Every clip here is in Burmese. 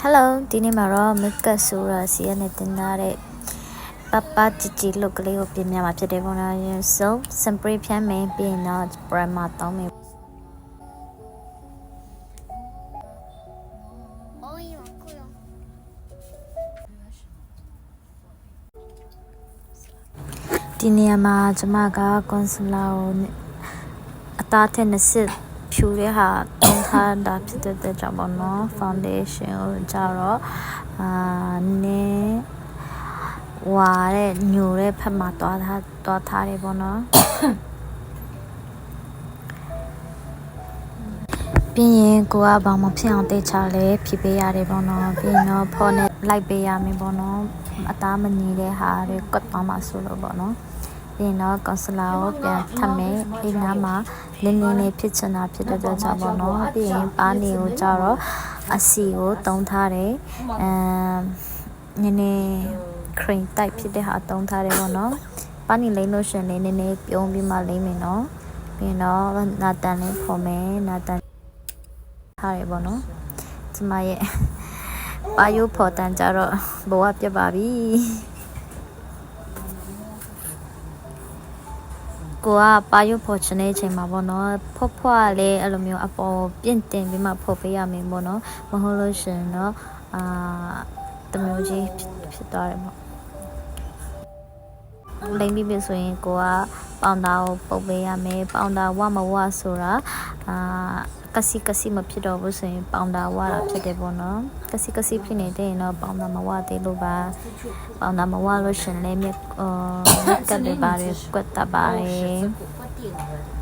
Hello ဒီနေ့မှာတော့ makeup ဆိုတာစီရနေတင်လာတဲ့ပကြည်ကြည် look ကလေးကိုပြင်ပြမှာဖြစ်တယ်ပေါ့နော်။ So spray ဖြန်းမယ်ပြီးရင်တော့ primer တောင်းမယ်ဒီနေရာမှာကျွန်မက concealer ကိုအသားထက်နှစ်စစ်ဖြူတဲ့ဟာတုံးထားတာဖြစ်တဲ့ကြောင့်ပေါ့နော် foundation ကိုကြတော့နည်းဝါတဲ့ညိုတဲ့ဖက်မှာတွားထားတယ်ပေါ့နော်ပြီးရင်ကိုကဘာမှဖြစ်အောင်တိတ်ချလဲဖြည့်ပေးရတယ်ပေါ့နော်ပြီးရင်တော့ဖော်နဲ့လိုက်ပေးရမယ်ပေါ့နော်အသားမညီတဲ့ဟာတွေကတ်သွားမှဆိုလို့ပေါ့နော်ပြီးရင်တော့ concealer ကိုပြန်ထပ်မယ်ဒီနားမှာနင်းလေးဖြစ်ချင်တာဖြစ်တဲ့ကြောင့်ပေါ့နော်ပြီးရင်ပါးနေကိုကြတော့အစီကိုတုံးထားတယ်နည်းနည်း cream type ဖြစ်တဲ့ဟာတုံးထားတယ်ပေါ့နော်ပါးနေလိမ့်လို့ရှင်လေးနည်းနည်းပြုံးပြီးမှလိမ့်မယ်နော်ပြီးရင်တော့နာတန်လေးဖော်မယ်နာတန်ထားရပေါ့နော်ကျမရဲ့ပါယိုဖော်တန်ကြတော့ဘဝပြတ်ပါပြီကိုကပါယုတ်ဖော်ချင်တဲ့အချိန်မှာပေါ့နော်ဖွားလည်းအဲ့လိုမျိုးအပေါ်ပြင့်တင်ပြီးမှဖော်ပေးရမယ်ပေါ့နော်မဟုတ်လို့ရှင်တော့တမျိုးကြီးဖြစ်သွားတယ်ပေါ့လိမ့်ပြီးပြီဆိုရင်ကိုကပေါင်တာကိုပုတ်ပေးရမယ်ပေါင်တာဝမဝဆိုတာကစီမဖြစ်တော့ဘူးဆိုရင်ပေါင်တာဝတာဖြစ်တယ်ပေါ့နော်ကစီဖြစ်နေတဲ့ရင်တော့ပေါင်တာမဝသေးလို့ပါပေါင်တာမဝလို့ရှင်လည်းမြက်ကပ်တွေပါတယ်ကွက်တပ်ပါတယ်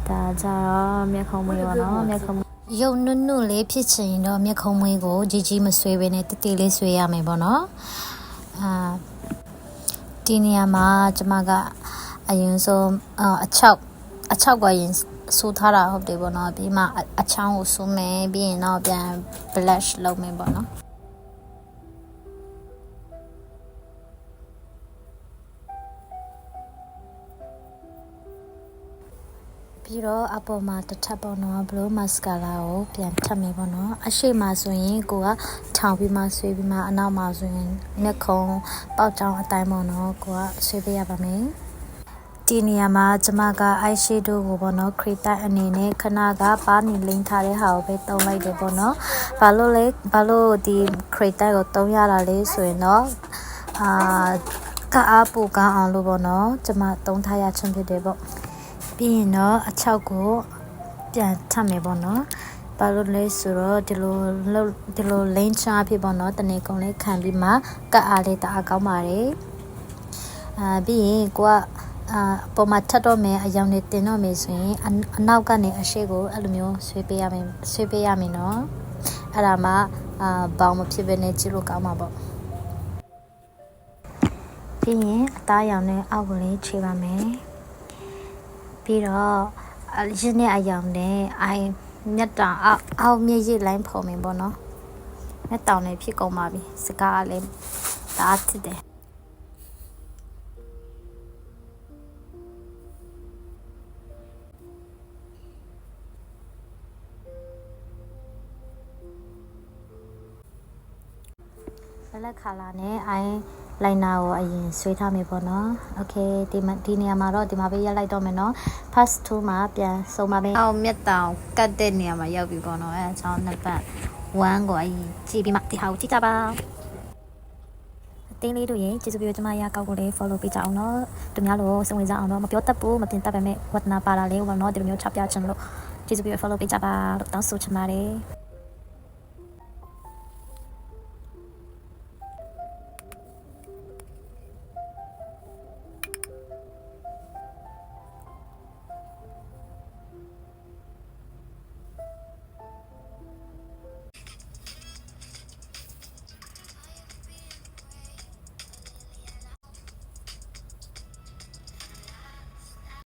ဒါကြတော့မျက်ခုံးမွေးပါနော်မျက်ခုံးရုပ်နုလေးဖြစ်ချင်တော့မျက်ခုံးမွေးကိုကြီးမဆွေးဘဲနဲ့တေးလေးဆွေးရမယ်ပေါ့နော်ဒီနေရာမှာကျမကအရင်ဆုံးအချောက်ကရင်ဆိုးထားတာဟုတ်တယ်ပေါ့နော်ပြီးမှအချောင်းကိုဆိုးမယ်ပြီးရင်တော့ပြန် blush လုပ်မယ်ပေါ့နော်ပြီးတော့အပေါ်မှာတစ်ထပ်ပေါ့နော် blue mascara ကိုပြန်ထပ်မယ်ပေါ့နော်အရှိမဆိုရင်ကိုကထောင်ပြီးမှဆွေးပြီးမှအနောက်မှာဆိုရင်မျက်ခုံးပေါက်ချောင်းအတိုင်းပေါ့နော်ကိုကဆွေးပေးရပါမယ်ဒီနေရာမှာကျမက eye shadow ကိုပေါ့နော် cream type အနေနဲ့ခဏကပါးနေလိမ့်ထားတဲ့ဟာကိုပဲတုံးလိုက်တယ်ပေါ့နော်ဘာလို့ဒီ cream type ကိုတုံးရတာလဲဆိုရင်တော့ကအားပူကောင်းအောင်လို့ပေါ့နော်ကျမတုံးထားရချင်းဖြစ်တယ်ပေါ့ပြီးရင်တော့အချောက်ကိုပြန်ထပ်မယ်ပေါ့နော်ဘာလို့လဲဆိုတော့ဒီလိုလိမ့်ချဖြစ်ပေါ့နော်တနေ့ကုန်လေးခံပြီးမှကတ်အားလေးတအားကောင်းပါတယ်ပြီးရင်ကိုကပေါ်မှာထပ်တော့မယ်အယောင်တွေတင်တော့မယ်ဆိုရင်အနောက်ကနေအရှိကိုအဲ့လိုမျိုးဆွေးပေးရမယ်နော်အဲ့ဒါမှဘောင်မဖြစ်ဘဲနဲ့ကြည့်လို့ကောင်းမှာပေါ့ပြီးရင်အသားရောင်နဲ့အောက်ကလေးခြေပါမယ်ပြီးတော့ရင်းနဲ့အယောင်နဲ့မျက်တောင်အောက်မျက်ရည်လိုင်းဖော်မယ်ပေါ့နော်မျက်တောင်လည်းဖြစ်ကုန်ပါပြီစကားလည်းတအားထစ်တယ်လက်ခါလာနဲ့လိုင်နာကိုအရင်ဆွေးထားမယ်ပေါ့နော်โอเคဒီနေရာမှာတော့ဒီမှာပဲရက်လိုက်တော့မယ်နော် pass 2မှာပြန်ဆုံးပါမယ်အော်မျက်တောင်ကတ်တဲ့နေရာမှာရောက်ပြီပေါ့နော်အဲအချောင်းနှစ်ပတ်1ကိုအရင်ကြည့်ပြီးမှဒီဟာကိုကြည့်ကြပါအတင်းလေးတို့ရေကျေးဇူးပြုကျမရကောက်ကိုလေး follow ပေးကြအောင်နော်သူများလို့စုံဝင်ကြအောင်တော့မပြောတတ်ဘူးမတင်တတ်ပါနဲ့ဝတ်နာပါလာလေးပေါ့နော်ဒီလိုမျိုးချပြချင်လို့ကျေးဇူးပြု follow ပေးကြပါလို့တောင်းဆိုချင်ပါတယ်